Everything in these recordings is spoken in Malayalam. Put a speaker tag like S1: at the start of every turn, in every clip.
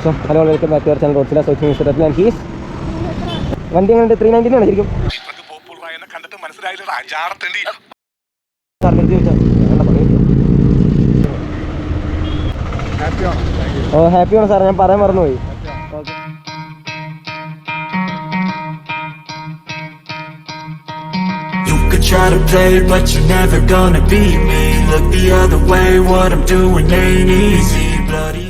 S1: So, hello, welcome back to our channel ROADZILLA. So, it's Mr. and he's വണ്ടി എങ്ങനെ 390 ആണ് ശരിക്കും ഓ ഹാപ്പിയാണ് സാർ ഞാൻ പറയാൻ മറന്നുപോയി
S2: Try to play but you're never gonna beat me. Look the other way, what I'm doing ain't easy. Bloody.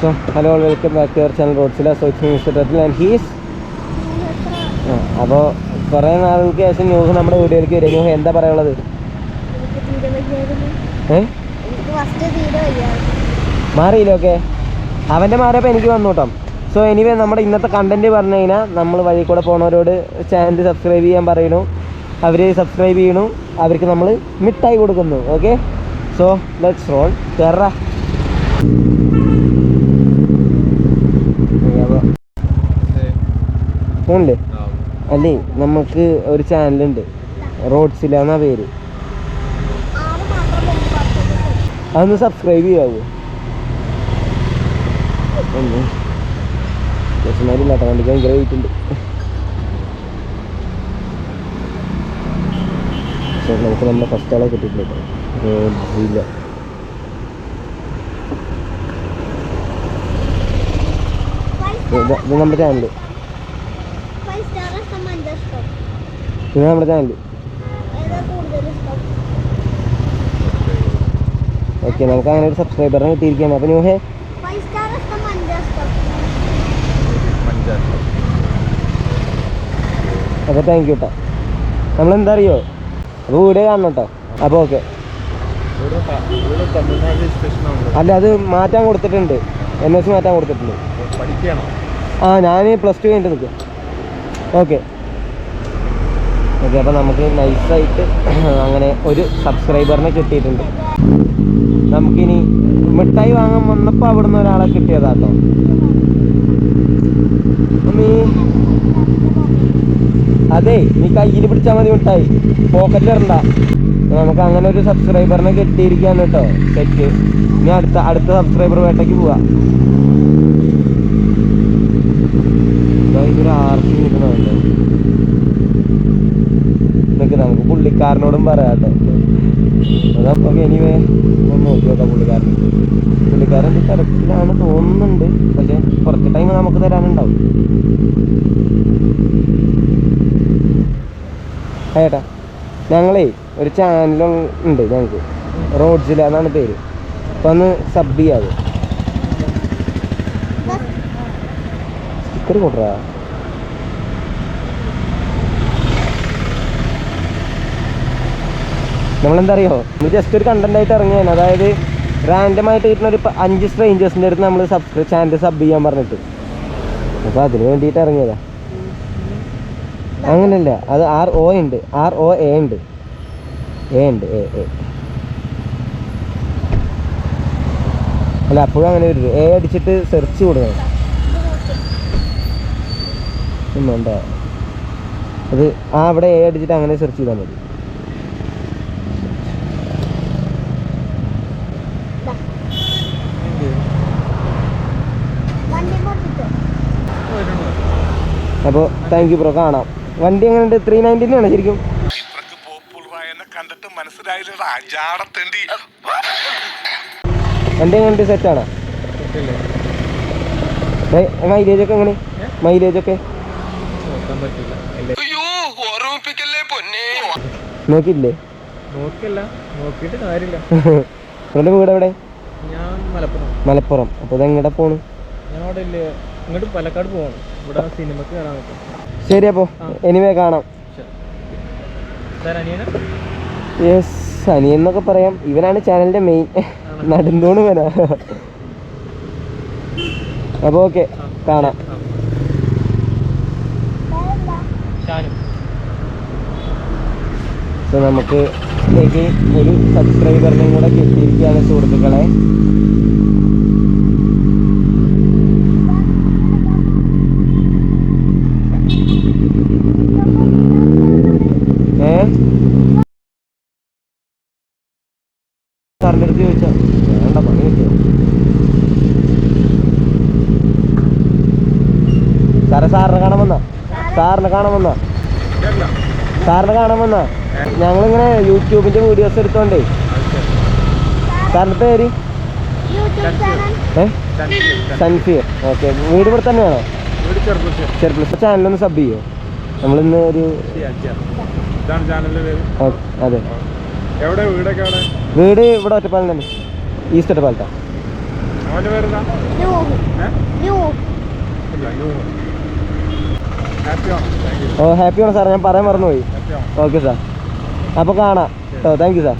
S1: So, hello, welcome back to our channel ROADZILLA. So, it's Mr. and he's അപ്പോൾ കുറേ നാൾക്ക് ശേഷം ന്യൂസ് നമ്മുടെ വീഡിയോയിലേക്ക് വരും. ന്യൂസ് എന്താ പറയാനുള്ളത്? മാറിയില്ല. ഓക്കെ, അവൻ്റെ മാറിയപ്പോൾ എനിക്ക് വന്നു കേട്ടോ. സോ എനിവേ നമ്മുടെ ഇന്നത്തെ കണ്ടൻറ്റ് പറഞ്ഞു കഴിഞ്ഞാൽ നമ്മൾ വഴി കൂടെ പോണവരോട് ചാനൽ സബ്സ്ക്രൈബ് ചെയ്യാൻ പറയുന്നു. അവർ സബ്സ്ക്രൈബ് ചെയ്യണു, അവർക്ക് നമ്മൾ മിഠായി കൊടുക്കുന്നു. Okay, so let's roll. കയറാ ഫോണില്ലേ? അല്ലേ, നമുക്ക് ഒരു ചാനലുണ്ട്, റോഡ്സില്ല എന്നാ പേര്. അതൊന്ന് സബ്സ്ക്രൈബ് ചെയ്യാവോ? ചേച്ചിമാരില്ല കേട്ടോ, വണ്ടിക്ക് ഭയങ്കര വെയിറ്റ് ഉണ്ട്. നമുക്ക് നമ്മുടെ ഫസ്റ്റ് ആളെ കിട്ടിയിട്ടില്ല കേട്ടോ, റോഡ്സില്ല. ഇത് നമ്മുടെ ചാനൽ, ഇത് നമ്മുടെ ചാനൽ. ഓക്കെ, നമുക്ക് അങ്ങനെ ഒരു സബ്സ്ക്രൈബറിനെ കിട്ടിയിരിക്കുകയാണ്. അപ്പം ന്യൂഹേ അപ്പോൾ താങ്ക് യു കേട്ടോ. നമ്മളെന്താ അറിയോ, അപ്പോൾ വീഡിയോ കാണണം കേട്ടോ. അപ്പോൾ ഓക്കെ, അല്ല അത് മാറ്റാൻ കൊടുത്തിട്ടുണ്ട്, NS മാറ്റാൻ കൊടുത്തിട്ടുണ്ട്. ആ ഞാൻ +2 കഴിഞ്ഞിട്ട് നിൽക്കുക. ഓക്കെ ഓക്കെ, അപ്പോൾ നമുക്ക് നൈസായിട്ട് അങ്ങനെ ഒരു സബ്സ്ക്രൈബറിനെ കിട്ടിയിട്ടുണ്ട്. നമുക്കിനി മിഠായി വാങ്ങാൻ വന്നപ്പോൾ അവിടെ നിന്ന് ഒരാളെ കിട്ടിയതാട്ടോ. അതെ, നീ കയ്യിൽ പിടിച്ചാൽ മതി മിഠായി, പോക്കറ്റിൽ ഇടണ്ട. നമുക്ക് അങ്ങനെ ഒരു സബ്സ്ക്രൈബറിനെ കിട്ടിയിരിക്കുകയാണ് കേട്ടോ. സെറ്റ്. ഇനി അടുത്ത സബ്സ്ക്രൈബർ വേട്ടയ്ക്ക് പോവാം. ഇതൊരു ആർത്തി കിട്ടണമല്ലോ. ഇതൊക്കെ നമുക്ക് പുള്ളിക്കാരനോടും പറയാം കേട്ടോ. അതപ്പോൾ എനിവേ ഒന്ന് നോക്കി നോക്കാം. പുള്ളിക്കാരൻ തിരക്കിലാണ് തോന്നുന്നുണ്ട്, പക്ഷെ കുറച്ച് ടൈം നമുക്ക് തരാനുണ്ടാവും. ഏട്ടാ, ഞങ്ങളേ ഒരു ചാനലുണ്ട് ഞങ്ങൾക്ക്, റോഡ്സില്ല എന്നാണ് പേര്. അപ്പോൾ ഒന്ന് സബ് ചെയ്യാതെ സ്റ്റിക്കർ കൊടുറാ. നമ്മളെന്താ അറിയോ, നമ്മൾ ജസ്റ്റ് ഒരു കണ്ടൻ്റായിട്ട് ഇറങ്ങിയാണ്. അതായത് റാൻഡമായിട്ട് കിട്ടുന്ന ഒരു 5 സ്ട്രേഞ്ചേഴ്സിൻ്റെ അടുത്ത് നമ്മൾ ചാനൽ സബ് ചെയ്യാൻ പറഞ്ഞിട്ട്, അപ്പോൾ അതിന് വേണ്ടിയിട്ട് ഇറങ്ങിയതാ. അങ്ങനെയല്ല, അത് ROA ഉണ്ട്, ROA ഉണ്ട്, A ഉണ്ട്, A. അല്ല അപ്പോഴും അങ്ങനെ വരും. A അടിച്ചിട്ട് സെർച്ച് കൊടുക്കണം. വേണ്ട, അത് അവിടെ A അടിച്ചിട്ട് അങ്ങനെ സെർച്ച് ചെയ്താൽ മതി. അപ്പോൾ താങ്ക് യു ബ്രോ, കാണാം. വണ്ടി എങ്ങനെയുണ്ട്? 390 ആണ് ശരിക്കും. വണ്ടി എങ്ങനെയുണ്ട്? സെറ്റാണ്. മൈലേജ് ഒക്കെ എങ്ങനെ? മൈലേജ് ഒക്കെ നോക്കിയില്ലേ? നിങ്ങളുടെ വീട് എവിടെ? മലപ്പുറം. അപ്പോൾ ഇതെങ്ങടെ പോണു?
S3: പാലക്കാട് പോവാണ്, ഇവിടെ സിനിമക്ക് കാണാൻ.
S1: ശരി, അപ്പോൾ എനിവേ കാണാം. യെസ്, അനിയൻ എന്നൊക്കെ പറയാം. ഇവനാണ് ചാനലിൻ്റെ മെയിൻ നടുന്തോണ് വരാ. അപ്പോൾ ഓക്കെ, കാണാം. സോ നമുക്ക് ഒരു സബ്സ്ക്രൈബറിനെയും കൂടെ കിട്ടിയിരിക്കുകയാണ് സുഹൃത്തുക്കളെ. സാറിൻ്റെ അടുത്ത് ചോദിച്ചാൽ വേണ്ട, പണി കിട്ടിയോ? സാറേ സാറിനെ കാണാൻ വന്നാ ഞങ്ങളിങ്ങനെ യൂട്യൂബിന്റെ വീഡിയോസ് എടുത്തോണ്ടേ. സാറിന്റെ പേര് സൻഫിയർ. ഓക്കെ, വീട് ഇവിടെ തന്നെയാണോ? ചെറുപ്പുളശ്ശേരി. ചാനലൊന്ന് സബ് ചെയ്യോ? നമ്മളിന്ന് ഒരു അതെ. വീട് ഇവിടെ ഒറ്റപ്പാലം തന്നെ, ഈസ്റ്റ് ഒറ്റപ്പാലത്താ. ഓ ഹാപ്പി ആണോ സാർ? ഞാൻ പറയാൻ മറന്നുപോയി. ഓക്കെ സാർ, അപ്പോൾ കാണാം കേട്ടോ. Thank you sir.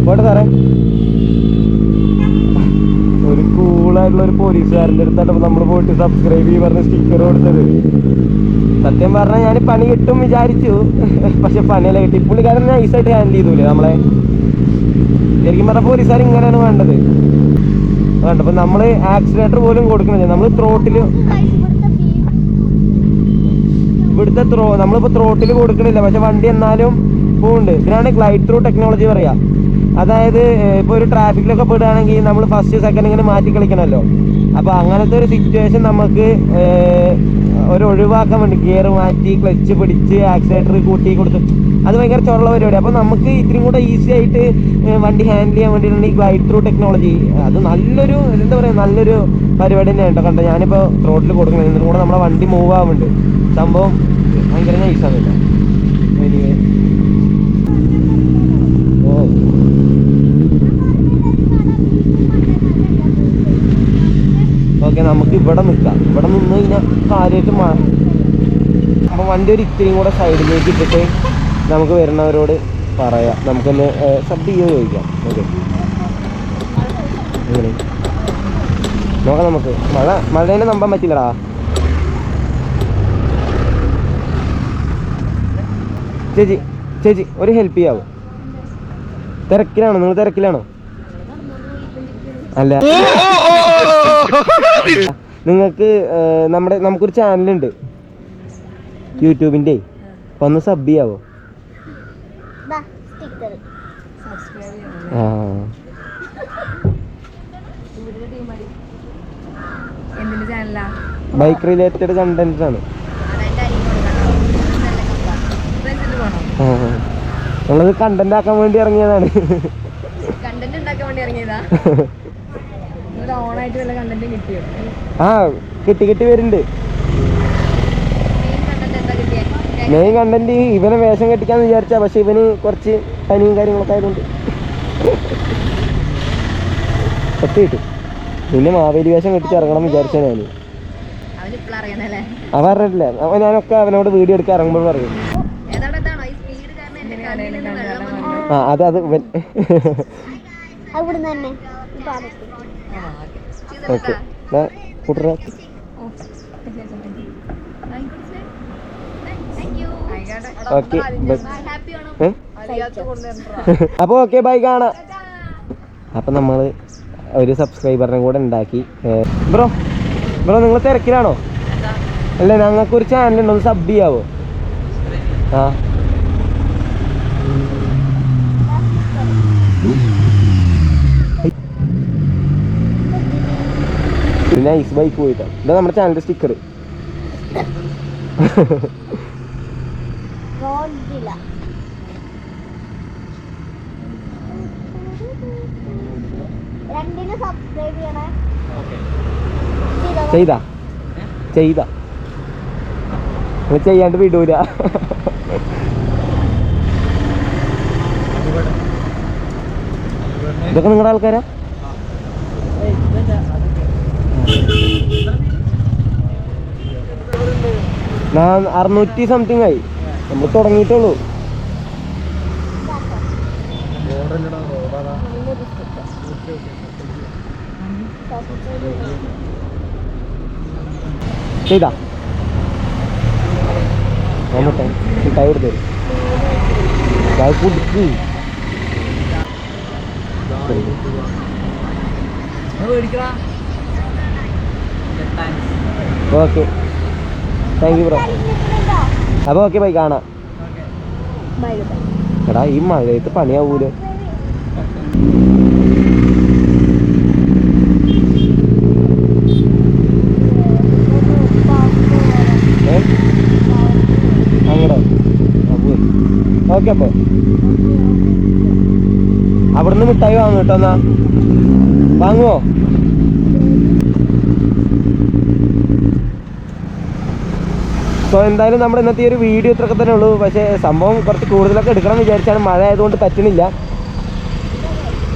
S1: പോട്ടെ സാറേ. ഒരു കൂളായിട്ടുള്ള ഒരു പോലീസുകാരൻ്റെ അടുത്താണ് നമ്മൾ പോയിട്ട് സബ്സ്ക്രൈബ് ചെയ്ത് പറഞ്ഞ സ്റ്റിക്കർ കൊടുത്തത്. സത്യം പറഞ്ഞാൽ ഞാൻ പണി കിട്ടും വിചാരിച്ചു, പക്ഷെ പണിയല്ല കിട്ടി. പുള്ളിക്കാരൻ നൈസായിട്ട് ഹാൻഡിൽ ചെയ്തൂലേ നമ്മളെ. ശരിക്കും പറഞ്ഞാൽ പോലീസുകാർ ഇങ്ങനെയാണ് വേണ്ടത്. അപ്പം നമ്മൾ ആക്സിലേറ്റർ പോലും കൊടുക്കണില്ല. നമ്മൾ ത്രോട്ടിൽ നമ്മളിപ്പോൾ ത്രോട്ടിൽ കൊടുക്കണില്ല, പക്ഷെ വണ്ടി എന്നാലും പോകുന്നുണ്ട്. ഇതിനാണ് ഗ്ലൈഡ് ത്രൂ ടെക്നോളജി പറയുക. അതായത് ഇപ്പോൾ ഒരു ട്രാഫിക്കിലൊക്കെ പെടുകയാണെങ്കിൽ നമ്മൾ ഫസ്റ്റ് സെക്കൻഡ് ഇങ്ങനെ മാറ്റി കളിക്കണമല്ലോ. അപ്പോൾ അങ്ങനത്തെ ഒരു സിറ്റുവേഷൻ നമുക്ക് ഒരു ഒഴിവാക്കാൻ വേണ്ടി ഗിയർ മാറ്റി ക്ലച്ച് പിടിച്ച് ആക്സിലേറ്റർ കൂട്ടി കൊടുത്ത് അത് ഭയങ്കര ചുള്ള പരിപാടി. അപ്പോൾ നമുക്ക് ഇത്തിരി കൂടെ ഈസി ആയിട്ട് വണ്ടി ഹാൻഡിൽ ചെയ്യാൻ വേണ്ടിയിട്ടുണ്ട് ഈ ഗ്ലൈഡ് ത്രൂ ടെക്നോളജി. അത് നല്ലൊരു എന്താ പറയുക, നല്ലൊരു പരിപാടി തന്നെയാണ് കേട്ടോ. കണ്ടോ, ഞാനിപ്പോൾ റോഡിൽ കൊടുക്കണം, എന്നിട്ട് കൂടെ നമ്മുടെ വണ്ടി മൂവ് ആവുന്നുണ്ട്. സംഭവം ഭയങ്കര നൈസാണ് കേട്ടോ. ഓക്കെ, നമുക്ക് ഇവിടെ നിൽക്കാം. ഇവിടെ നിന്ന് കഴിഞ്ഞാൽ കാര്യമായിട്ട് അപ്പോൾ വണ്ടി ഒരു ഇത്തിരിയും കൂടെ സൈഡിലേക്ക് ഇട്ടിട്ട് നമുക്ക് വരുന്നവരോട് പറയാം, നമുക്കൊന്ന് സബ് ചെയ്യുമോ ചോദിക്കാം. ഓക്കെ, അങ്ങനെ നോക്കാം. നമുക്ക് മഴേനെ നമ്പാൻ പറ്റില്ലടാ. ചേച്ചി ഒരു ഹെൽപ്പ് ചെയ്യാവോ? തിരക്കിലാണോ? നിങ്ങൾ തിരക്കിലാണോ? അല്ല, നിങ്ങൾക്ക് നമുക്കൊരു ചാനലുണ്ട് യൂട്യൂബിൻ്റെ, അപ്പം ഒന്ന് സബ് ചെയ്യാവോ? ആ, ബൈക്ക് റിലേറ്റഡ് കണ്ടന്റ്സ് ആണ്. നമ്മളത് കണ്ടന്റ് ആക്കാൻ വേണ്ടി ഇറങ്ങിയതാണ്. ആ, കിട്ടി വരുന്നുണ്ട്. മെയിൻ കണ്ടന്റ് ഇവനെ വേഷം കെട്ടിക്കാന്ന് വിചാരിച്ചാ, പക്ഷെ ഇവന് കുറച്ച് പനിയും കാര്യങ്ങളൊക്കെ ആയതുകൊണ്ട് ഒത്തു കിട്ടും. പിന്നെ മാവേലി വേഷം കെട്ടിച്ച് ഇറങ്ങണം വിചാരിച്ചാ ഞാൻ. അവ അറിയില്ല, ഞാനൊക്കെ അവനോട് വീഡിയോ എടുക്കാൻ ഇറങ്ങുമ്പോൾ പറയും. ആ അത് ഓക്കെ കൂട്ടറ. ഓക്കെ, അപ്പോൾ ഓക്കെ, ബൈ, കാണാം. അപ്പം നമ്മൾ ഒരു സബ്സ്ക്രൈബറിനെ കൂടെ ഉണ്ടാക്കി. ബ്രോ നിങ്ങൾ തിരക്കിലാണോ? അല്ല, ഞങ്ങൾക്കൊരു ചാനലുണ്ട്, ഒന്ന് സബ് ചെയ്യാവോ? ആ, നൈസ് ബൈക്ക് പോയിട്ടാ. ഇതാ നമ്മുടെ ചാനലിന്റെ സ്റ്റിക്കർ. ചെയ്താ ചെയ്യാണ്ട് വിടൂല. ഇതൊക്കെ നിങ്ങളുടെ ആൾക്കാരാ? ഞാൻ 600 സംതിങ് ആയി. നമ്മൾ തുടങ്ങിയിട്ടുള്ളൂ. ചെയ്താ മിഠായി കൊടുത്തരും. കുടിക്ക്. Okay, thank you bro. അപ്പോൾ ഓക്കെ, ബൈ, കാണാം. എടാ, ഈ മഴയത്ത് പണിയാവൂലേ? ഓക്കെ അപ്പോൾ അവിടുന്ന് മിഠായി വാങ്ങും കേട്ടോ. എന്നാ വാങ്ങുമോ? സോ എന്തായാലും നമ്മുടെ ഇന്നത്തെ ഒരു വീഡിയോ ഇത്രയൊക്കെ തന്നെ ഉള്ളൂ. പക്ഷേ സംഭവം കുറച്ച് കൂടുതലൊക്കെ എടുക്കണം എന്ന് വിചാരിച്ചാണ്, മഴ ആയതുകൊണ്ട് പറ്റുന്നില്ല.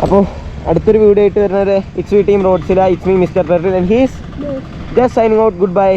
S1: അപ്പോൾ അടുത്തൊരു വീഡിയോ ആയിട്ട് വരുന്നത് ഇറ്റ്സ് മീ ടീം റോഡ്സില, ഇറ്റ്സ് മീ മിസ്റ്റർ പെർട്ടിൽ and he's just signing out. Good bye.